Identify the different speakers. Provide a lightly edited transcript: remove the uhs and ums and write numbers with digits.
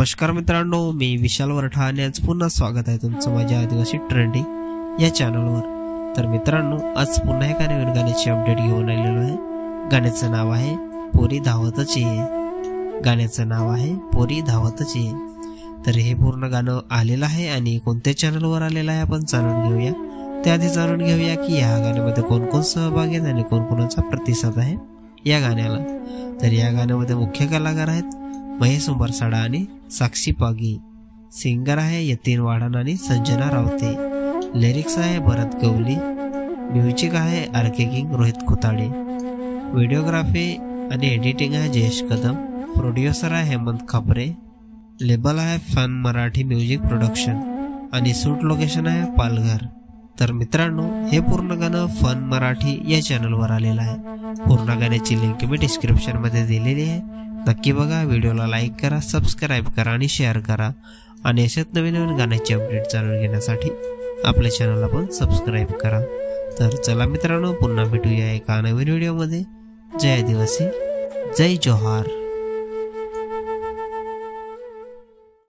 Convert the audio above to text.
Speaker 1: नमस्कार मित्रांनो, मी विशाल वरठा आणि आज पुन्हा स्वागत आहे तुमचं माझ्या आदिवासी ट्रेंडिंग या चॅनलवर। तर मित्रांनो, आज पुन्हा एका नवीन गाण्याची अपडेट घेऊन आलेलो आहे। गाण्याचं नाव आहे पोरी धावतच ये। गाण्याचं नाव आहे पोरी धावतच ये। तर हे पूर्ण गाणं आलेलं आहे आणि कोणत्या चॅनलवर आलेलं आहे आपण जाणून घेऊया। त्याआधी जाणून घेऊया की या गाण्यामध्ये कोण कोण सहभागी आहेत आणि कोणकोणाचा प्रतिसाद आहे या गाण्याला। तर या गाण्यामध्ये मुख्य कलाकार आहेत महेश उंबरसाडा आणि साक्षी पागी। सिंगर आहे यतीन वाढन आणि संजना रावते। लिरिक्स आहे भरत गवली। म्युझिक आहे आर.के. किंग रोहित खुताडे। व्हिडिओग्राफी आणि एडिटिंग आहे जयेश कदम। प्रोड्युसर आहे हेमंत खापरे। लेबल आहे फन मराठी म्युझिक प्रोडक्शन आणि शूट लोकेशन आहे पालघर। तर मित्रांनो, हे पूर्ण गाणं फन मराठी या चॅनलवर आलेलं आहे। पूर्ण गाण्याची लिंक मी डिस्क्रिप्शन मध्ये दिलेली आहे, नक्की बघा। व्हिडिओला लाईक करा, सबस्क्राईब करा आणि शेअर करा आणि अशाच नवीन नवीन गाण्याची अपडेट जाणून घेण्यासाठी आपल्या चॅनलला पण सबस्क्राईब करा। तर चला मित्रांनो, पुन्हा भेटूया एका नवीन व्हिडिओमध्ये। जय आदिवासी, जय जोहार।